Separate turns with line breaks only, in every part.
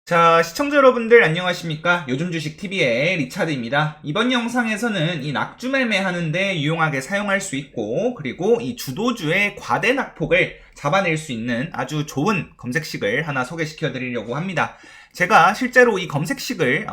자, 시청자 여러분들 안녕하십니까? 요즘 주식 TV의 리차드입니다. 이번 영상에서는 이 낙주 매매하는데 유용하게 사용할 수 있고, 그리고 이 주도주의 과대 낙폭을 잡아낼 수 있는 아주 좋은 검색식을 하나 소개시켜 드리려고 합니다. 제가 실제로 이 검색식을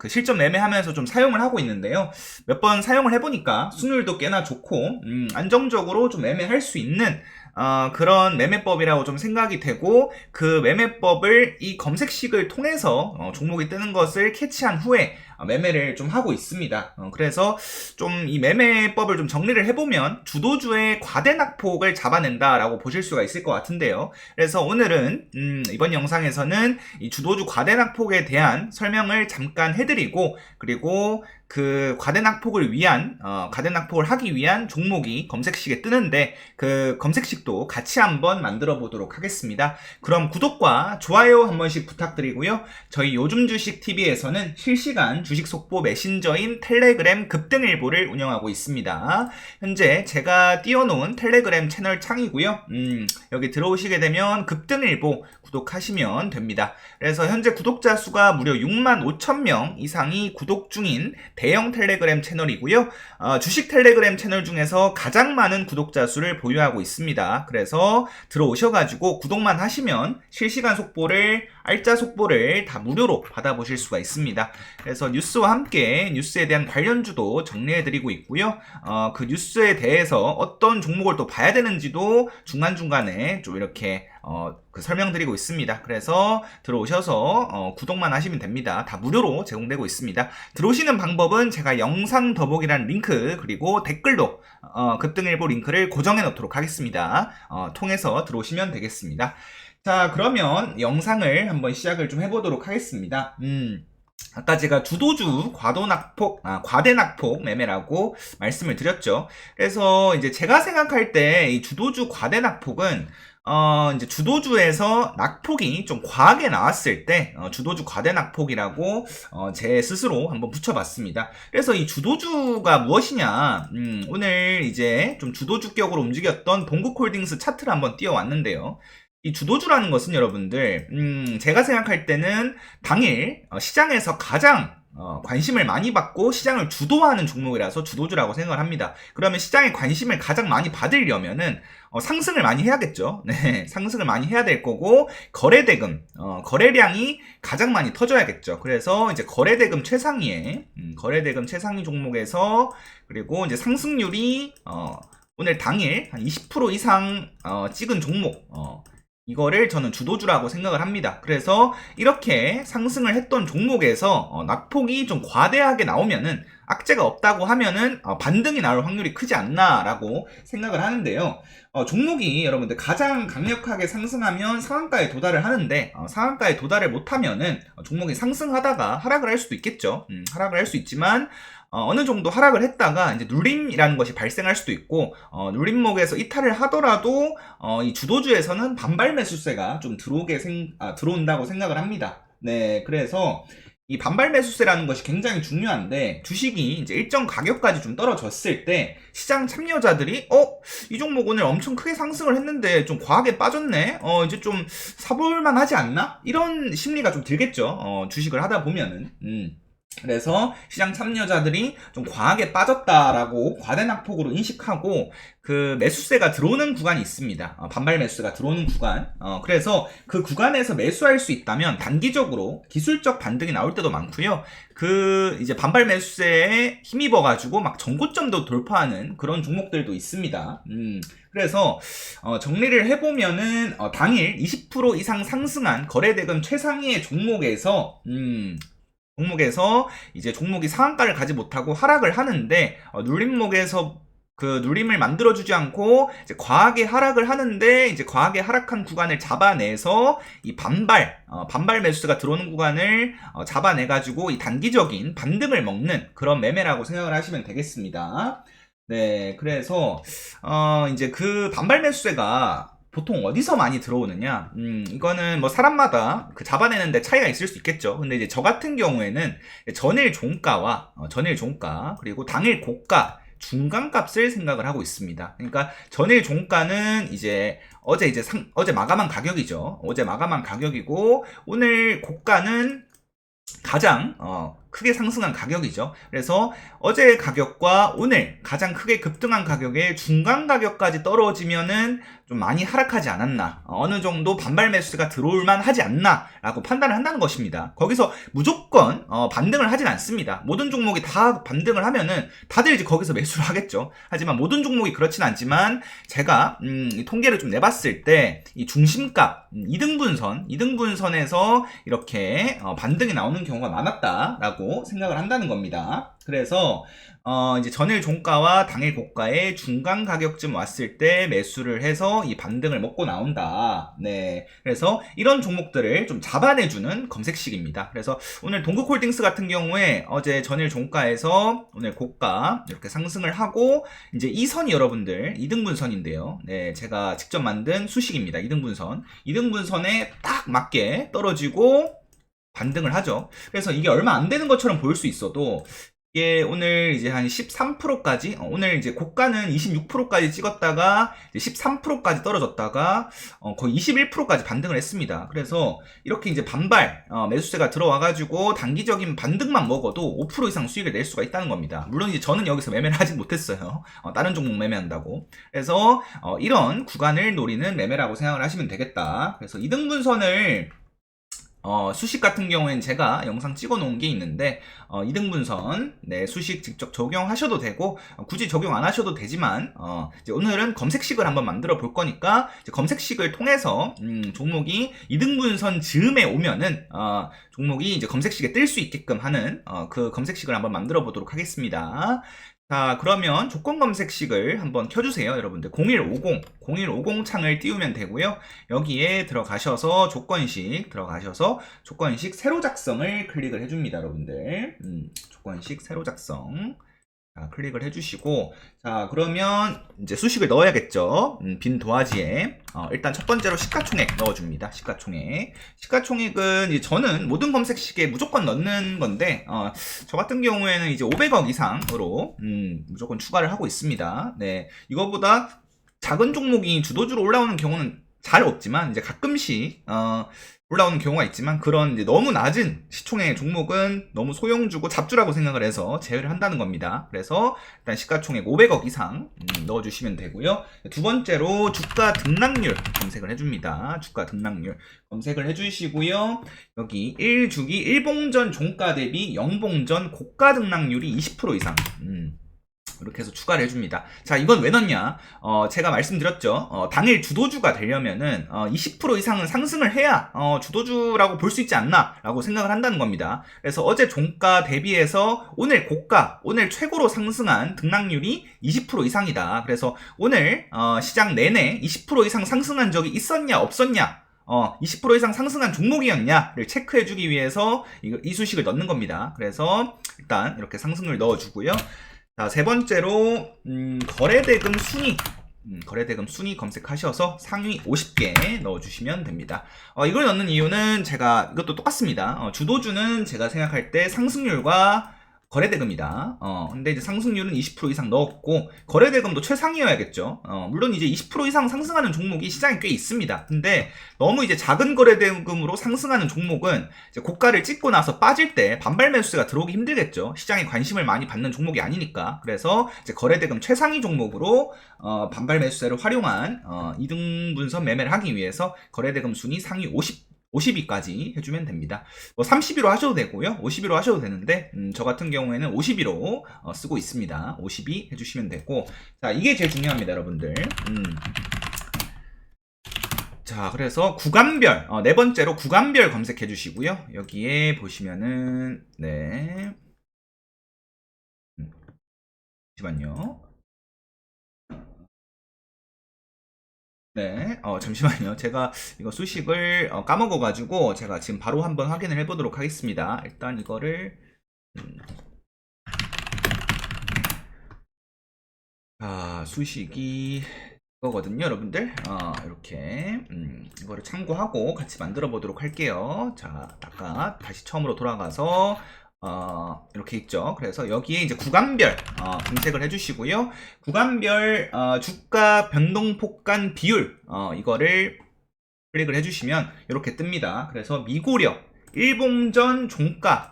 실전 매매하면서 좀 사용을 하고 있는데요. 몇 번 사용을 해보니까 수익률도 꽤나 좋고 안정적으로 좀 매매할 수 있는 그런 매매법이라고 좀 생각이 되고, 그 매매법을 이 검색식을 통해서 종목이 뜨는 것을 캐치한 후에 매매를 좀 하고 있습니다. 그래서 좀 이 매매법을 좀 정리를 해보면 주도주의 과대 낙폭을 잡아낸다라고 보실 수가 있을 것 같은데요. 그래서 오늘은 이번 영상에서는 이 주도주 과대 낙폭에 대한 설명을 잠깐 해드리고, 그리고 그 과대 낙폭을 하기 위한 종목이 검색식에 뜨는데 그 검색식도 같이 한번 만들어 보도록 하겠습니다. 그럼 구독과 좋아요 한 번씩 부탁드리고요. 저희 요즘 주식 TV에서는 실시간 주식 속보 메신저인 텔레그램 급등일보를 운영하고 있습니다. 현재 제가 띄워놓은 텔레그램 채널 창이고요. 여기 들어오시게 되면 급등일보 구독하시면 됩니다. 그래서 현재 구독자 수가 무려 65,000명 이상이 구독 중인 대형 텔레그램 채널이고요. 주식 텔레그램 채널 중에서 가장 많은 구독자 수를 보유하고 있습니다. 그래서 들어오셔가지고 구독만 하시면 실시간 속보를, 알짜 속보를 다 무료로 받아보실 수가 있습니다. 그래서 뉴스와 함께 뉴스에 대한 관련주도 정리해드리고 있고요. 그 뉴스에 대해서 어떤 종목을 또 봐야 되는지도 중간중간에 좀 이렇게 설명드리고 있습니다. 그래서 들어오셔서 구독만 하시면 됩니다. 다 무료로 제공되고 있습니다. 들어오시는 방법은 제가 영상 더보기란 링크, 그리고 댓글도 급등일보 링크를 고정해 놓도록 하겠습니다. 통해서 들어오시면 되겠습니다. 자, 그러면 영상을 한번 시작을 좀 해보도록 하겠습니다. 아까 제가 주도주 과대 낙폭 매매라고 말씀을 드렸죠. 그래서 이제 제가 생각할 때 이 주도주 과대 낙폭은 이제 주도주에서 낙폭이 좀 과하게 나왔을 때 주도주 과대 낙폭이라고 제 스스로 한번 붙여봤습니다. 그래서 이 주도주가 무엇이냐, 오늘 이제 좀 주도주격으로 움직였던 동국홀딩스 차트를 한번 띄워왔는데요. 이 주도주라는 것은 여러분들, 제가 생각할 때는 당일 시장에서 가장 관심을 많이 받고 시장을 주도하는 종목이라서 주도주라고 생각을 합니다. 그러면 시장의 관심을 가장 많이 받으려면은 상승을 많이 해야겠죠. 네, 상승을 많이 해야 될 거고, 거래량이 가장 많이 터져야겠죠. 그래서 이제 거래대금 최상위 종목에서, 그리고 이제 상승률이 오늘 당일 한 20% 이상 찍은 종목, 이거를 저는 주도주라고 생각을 합니다. 그래서 이렇게 상승을 했던 종목에서 낙폭이 좀 과대하게 나오면은, 악재가 없다고 하면은 반등이 나올 확률이 크지 않나라고 생각을 하는데요. 종목이 여러분들 가장 강력하게 상승하면 상한가에 도달을 하는데, 상한가에 도달을 못하면은 종목이 상승하다가 하락을 할 수도 있겠죠. 하락을 할 수 있지만 어느 정도 하락을 했다가 이제 눌림이라는 것이 발생할 수도 있고, 눌림목에서 이탈을 하더라도 이 주도주에서는 반발 매수세가 좀 들어온다고 생각을 합니다. 네, 그래서 이 반발 매수세라는 것이 굉장히 중요한데, 주식이 이제 일정 가격까지 좀 떨어졌을 때 시장 참여자들이 이 종목 오늘 엄청 크게 상승을 했는데 좀 과하게 빠졌네, 이제 좀 사볼만 하지 않나? 이런 심리가 좀 들겠죠. 주식을 하다 보면은. 그래서 시장 참여자들이 좀 과하게 빠졌다라고 과대 낙폭으로 인식하고 그 매수세가 들어오는 구간이 있습니다. 반발 매수세가 들어오는 구간. 그래서 그 구간에서 매수할 수 있다면 단기적으로 기술적 반등이 나올 때도 많고요. 그 이제 반발 매수세에 힘입어가지고 막 전고점도 돌파하는 그런 종목들도 있습니다. 그래서 정리를 해보면은 당일 20% 이상 상승한 거래대금 최상위의 종목에서 이제 종목이 상한가를 가지 못하고 하락을 하는데, 눌림목에서 그 눌림을 만들어주지 않고 이제 과하게 하락을 하는데, 이제 과하게 하락한 구간을 잡아내서 이 반발 매수가 들어오는 구간을 잡아내가지고 이 단기적인 반등을 먹는 그런 매매라고 생각을 하시면 되겠습니다. 네, 그래서 이제 그 반발 매수세가 보통 어디서 많이 들어오느냐? 이거는 뭐 사람마다 그 잡아내는데 차이가 있을 수 있겠죠. 근데 이제 저 같은 경우에는 전일 종가, 그리고 당일 고가 중간값을 생각을 하고 있습니다. 그러니까 전일 종가는 이제 어제 마감한 가격이죠. 어제 마감한 가격이고 오늘 고가는 가장 크게 상승한 가격이죠. 그래서 어제 가격과 오늘 가장 크게 급등한 가격의 중간 가격까지 떨어지면은 좀 많이 하락하지 않았나, 어느 정도 반발 매수가 들어올만 하지 않나 라고 판단을 한다는 것입니다. 거기서 무조건 반등을 하진 않습니다. 모든 종목이 다 반등을 하면은 다들 이제 거기서 매수를 하겠죠. 하지만 모든 종목이 그렇진 않지만 제가 통계를 좀 내봤을 때 이 중심값 이등분선에서 이렇게 반등이 나오는 경우가 많았다라고 생각을 한다는 겁니다. 그래서 이제 전일 종가와 당일 고가의 중간 가격쯤 왔을 때 매수를 해서 이 반등을 먹고 나온다. 네. 그래서 이런 종목들을 좀 잡아내주는 검색식입니다. 그래서 오늘 동국홀딩스 같은 경우에 어제 전일 종가에서 오늘 고가 이렇게 상승을 하고 이제 이 선이 여러분들 이등분선인데요. 네. 제가 직접 만든 수식입니다. 이등분선. 이등분선에 딱 맞게 떨어지고 반등을 하죠. 그래서 이게 얼마 안 되는 것처럼 보일 수 있어도 이게 오늘 이제 한 13%까지, 오늘 이제 고가는 26%까지 찍었다가 이제 13%까지 떨어졌다가 거의 21%까지 반등을 했습니다. 그래서 이렇게 이제 반발 매수세가 들어와가지고 단기적인 반등만 먹어도 5% 이상 수익을 낼 수가 있다는 겁니다. 물론 이제 저는 여기서 매매를 하진 못했어요. 다른 종목 매매한다고. 그래서 이런 구간을 노리는 매매라고 생각을 하시면 되겠다. 그래서 이등분선을 수식 같은 경우에는 제가 영상 찍어 놓은 게 있는데 이등분선 네, 수식 직접 적용하셔도 되고 굳이 적용 안 하셔도 되지만 이제 오늘은 검색식을 한번 만들어 볼 거니까 이제 검색식을 통해서 종목이 이등분선 즈음에 오면은 종목이 이제 검색식에 뜰 수 있게끔 하는 그 검색식을 한번 만들어 보도록 하겠습니다. 자, 그러면 조건 검색식을 한번 켜주세요. 여러분들 0150 창을 띄우면 되고요. 여기에 들어가셔서 조건식 새로 작성을 클릭을 해줍니다. 여러분들 조건식 새로 작성 자, 클릭을 해주시고, 자, 그러면 이제 수식을 넣어야겠죠. 빈 도화지에 일단 첫 번째로 시가총액 넣어줍니다. 시가총액은 이제 저는 모든 검색식에 무조건 넣는 건데 저 같은 경우에는 이제 500억 이상으로 무조건 추가를 하고 있습니다. 네, 이거보다 작은 종목이 주도주로 올라오는 경우는 잘 없지만 이제 가끔씩 올라오는 경우가 있지만 그런 이제 너무 낮은 시총의 종목은 너무 소형주고 잡주라고 생각을 해서 제외를 한다는 겁니다. 그래서 일단 시가총액 500억 이상 넣어주시면 되고요. 두 번째로 주가 등락률 검색을 해줍니다. 주가 등락률 검색을 해주시고요. 여기 1주기 1봉전 종가 대비 0봉전 고가 등락률이 20% 이상 이렇게 해서 추가를 해줍니다. 자, 이건 왜 넣냐? 제가 말씀드렸죠. 당일 주도주가 되려면은 20% 이상은 상승을 해야 주도주라고 볼 수 있지 않나 라고 생각을 한다는 겁니다. 그래서 어제 종가 대비해서 오늘 고가, 오늘 최고로 상승한 등락률이 20% 이상이다. 그래서 오늘 시장 내내 20% 이상 상승한 적이 있었냐 없었냐, 20% 이상 상승한 종목이었냐를 체크해주기 위해서 이 수식을 넣는 겁니다. 그래서 일단 이렇게 상승률 넣어주고요. 자, 세 번째로 거래대금 순위 검색하셔서 상위 50개 넣어주시면 됩니다. 이걸 넣는 이유는 제가 이것도 똑같습니다. 주도주는 제가 생각할 때 상승률과 거래대금이다. 근데 이제 상승률은 20% 이상 넣었고 거래대금도 최상이어야겠죠. 물론 이제 20% 이상 상승하는 종목이 시장에 꽤 있습니다. 근데 너무 이제 작은 거래대금으로 상승하는 종목은 이제 고가를 찍고 나서 빠질 때 반발 매수세가 들어오기 힘들겠죠. 시장에 관심을 많이 받는 종목이 아니니까. 그래서 이제 거래대금 최상위 종목으로 반발 매수세를 활용한 이등분선 매매를 하기 위해서 거래대금 순위 상위 50위까지 해주면 됩니다. 뭐 30위로 하셔도 되고요. 50위로 하셔도 되는데 저 같은 경우에는 50위로 쓰고 있습니다. 50위 해주시면 되고, 자, 이게 제일 중요합니다, 여러분들. 자, 그래서 구간별 네 번째로 구간별 검색해 주시고요. 여기에 보시면은 네, 잠시만요. 네, 잠시만요. 제가 이거 수식을 까먹어가지고 제가 지금 바로 한번 확인을 해보도록 하겠습니다. 일단 이거를 수식이 이거거든요, 여러분들. 이렇게 이거를 참고하고 같이 만들어 보도록 할게요. 자, 아까 다시 처음으로 돌아가서 이렇게 있죠. 그래서 여기에 이제 구간별 검색을 해주시고요. 구간별 주가 변동폭 간 비율 이거를 클릭을 해주시면 이렇게 뜹니다. 그래서 미고력, 일봉전 종가,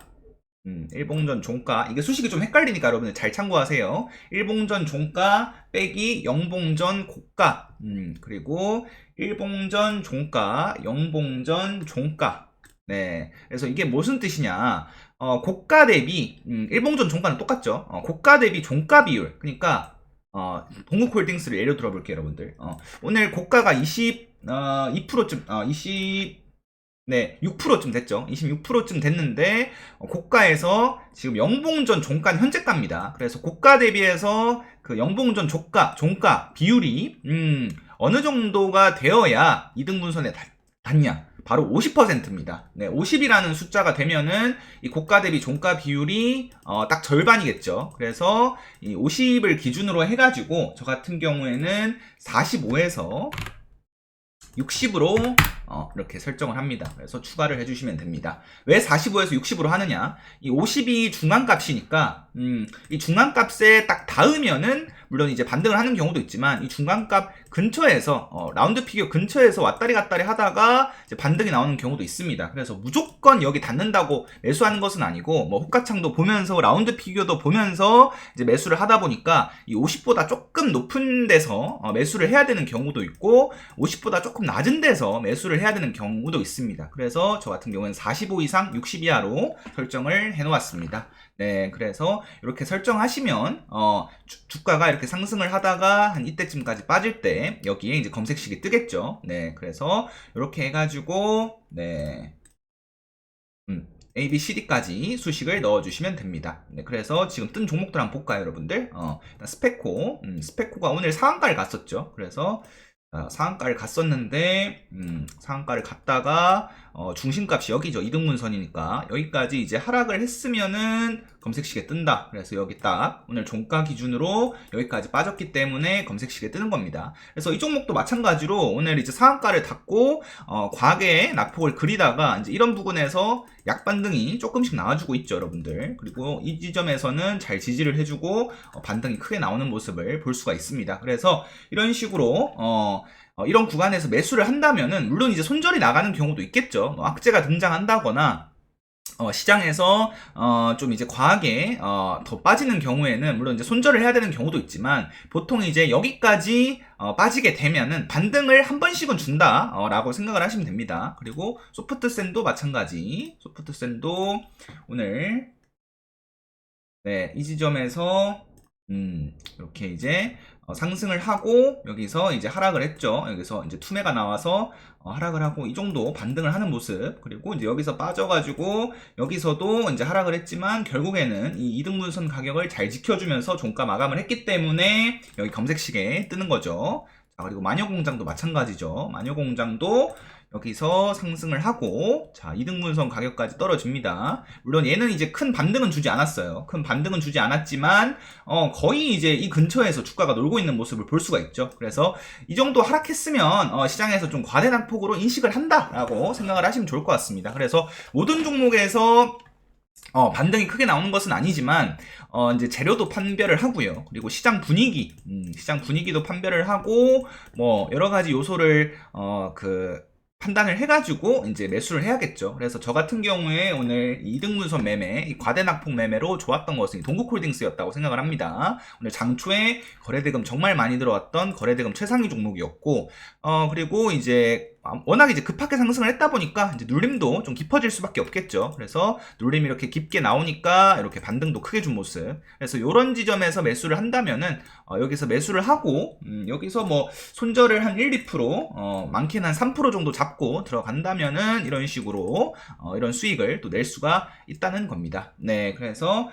일봉전 종가, 이게 수식이 좀 헷갈리니까 여러분들 잘 참고하세요. 일봉전 종가 빼기 영봉전 고가, 그리고 일봉전 종가, 영봉전 종가. 네, 그래서 이게 무슨 뜻이냐? 고가 대비, 일봉전 종가는 똑같죠. 고가 대비 종가 비율. 그러니까 동국홀딩스를 예로 들어볼게요, 여러분들. 오늘 고가가 2%쯤, 네, 6%쯤 됐죠. 26%쯤 됐는데, 고가에서 지금 영봉전 종가는 현재가입니다. 그래서 고가 대비해서 그 영봉전 종가 비율이, 어느 정도가 되어야 이등분선에 닿냐. 바로 50%입니다. 네, 50이라는 숫자가 되면은 이 고가 대비 종가 비율이 딱 절반이겠죠. 그래서 이 50을 기준으로 해가지고 저 같은 경우에는 45에서 60으로 이렇게 설정을 합니다. 그래서 추가를 해주시면 됩니다. 왜 45에서 60으로 하느냐? 이 50이 중간값이니까 이 중간값에 딱 닿으면은 물론 이제 반등을 하는 경우도 있지만 이 중간값 근처에서 라운드 피겨 근처에서 왔다리 갔다리 하다가 이제 반등이 나오는 경우도 있습니다. 그래서 무조건 여기 닿는다고 매수하는 것은 아니고 뭐 호가창도 보면서 라운드 피겨도 보면서 이제 매수를 하다 보니까 이 50보다 조금 높은 데서 매수를 해야 되는 경우도 있고 50보다 조금 낮은 데서 매수를 해야 되는 경우도 있습니다. 그래서 저 같은 경우는 45 이상 60 이하로 설정을 해 놓았습니다. 네, 그래서 이렇게 설정하시면 주가가 이렇게 상승을 하다가 한 이때쯤까지 빠질 때 여기에 이제 검색식이 뜨겠죠. 네, 그래서 이렇게 해가지고 네, A, B, C, D까지 수식을 넣어주시면 됩니다. 네, 그래서 지금 뜬 종목들 한번 볼까요, 여러분들? 일단 스페코가 오늘 상한가를 갔었죠. 그래서 상한가를 갔었는데 상한가를 갔다가 중심값이 여기죠. 이등분선이니까 여기까지 이제 하락을 했으면은 검색식에 뜬다. 그래서 여기 딱 오늘 종가 기준으로 여기까지 빠졌기 때문에 검색식에 뜨는 겁니다. 그래서 이 종목도 마찬가지로 오늘 이제 상한가를 닫고 과하게 낙폭을 그리다가 이제 이런 부분에서 약반등이 조금씩 나와주고 있죠, 여러분들. 그리고 이 지점에서는 잘 지지를 해주고 반등이 크게 나오는 모습을 볼 수가 있습니다. 그래서 이런 식으로 이런 구간에서 매수를 한다면은 물론 이제 손절이 나가는 경우도 있겠죠. 악재가 등장한다거나 시장에서 좀 이제 과하게 더 빠지는 경우에는 물론 이제 손절을 해야 되는 경우도 있지만 보통 이제 여기까지 빠지게 되면은 반등을 한 번씩은 준다 라고 생각을 하시면 됩니다. 그리고 소프트샌도 마찬가지. 소프트샌도 오늘 네, 이 지점에서 이렇게 이제 상승을 하고 여기서 이제 하락을 했죠. 여기서 이제 투매가 나와서 하락을 하고 이 정도 반등을 하는 모습. 그리고 이제 여기서 빠져가지고 여기서도 이제 하락을 했지만 결국에는 이 이등분선 가격을 잘 지켜주면서 종가 마감을 했기 때문에 여기 검색식에 뜨는 거죠. 자, 그리고 마녀공장도 마찬가지죠. 마녀공장도 여기서 상승을 하고 자, 이등분선 가격까지 떨어집니다. 물론 얘는 이제 큰 반등은 주지 않았어요. 큰 반등은 주지 않았지만 거의 이제 이 근처에서 주가가 놀고 있는 모습을 볼 수가 있죠. 그래서 이 정도 하락했으면 시장에서 좀 과대낙폭으로 인식을 한다라고 생각을 하시면 좋을 것 같습니다. 그래서 모든 종목에서 반등이 크게 나오는 것은 아니지만 이제 재료도 판별을 하고요. 그리고 시장 분위기도 판별을 하고 뭐 여러 가지 요소를 판단을 해가지고 이제 매수를 해야겠죠. 그래서 저 같은 경우에 오늘 이등분선 매매, 이 과대낙폭 매매로 좋았던 것은 동국홀딩스였다고 생각을 합니다. 오늘 장초에 거래대금 정말 많이 들어왔던 거래대금 최상위 종목이었고, 그리고 이제 워낙 이제 급하게 상승을 했다 보니까 이제 눌림도 좀 깊어질 수밖에 없겠죠. 그래서 눌림이 이렇게 깊게 나오니까 이렇게 반등도 크게 준 모습. 그래서 이런 지점에서 매수를 한다면은 여기서 매수를 하고 여기서 뭐 손절을 한 1, 2% 많게는 한 3% 정도 잡고 들어간다면은 이런 식으로 이런 수익을 또 낼 수가 있다는 겁니다. 네, 그래서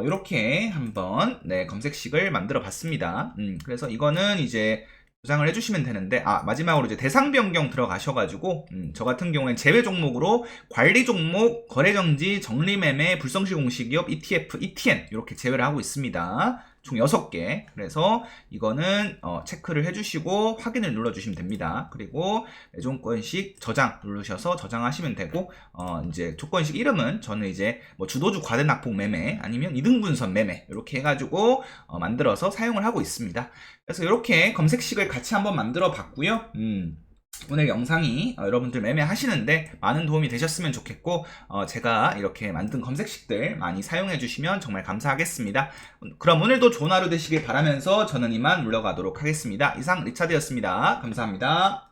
이렇게 한번 네, 검색식을 만들어 봤습니다. 그래서 이거는 이제 저장을 해주시면 되는데 마지막으로 이제 대상 변경 들어가셔가지고 저 같은 경우엔 제외 종목으로 관리 종목, 거래정지, 정리매매, 불성실 공시기업, ETF, ETN 이렇게 제외를 하고 있습니다. 총 6개. 그래서 이거는 체크를 해주시고 확인을 눌러주시면 됩니다. 그리고 매종권식 저장 누르셔서 저장하시면 되고, 이제 조건식 이름은 저는 이제 뭐 주도주 과대낙폭 매매 아니면 이등분선 매매 이렇게 해가지고 만들어서 사용을 하고 있습니다. 그래서 이렇게 검색식을 같이 한번 만들어 봤고요. 오늘 영상이 여러분들 매매하시는데 많은 도움이 되셨으면 좋겠고, 제가 이렇게 만든 검색식들 많이 사용해 주시면 정말 감사하겠습니다. 그럼 오늘도 좋은 하루 되시길 바라면서 저는 이만 물러가도록 하겠습니다. 이상 리차드였습니다. 감사합니다.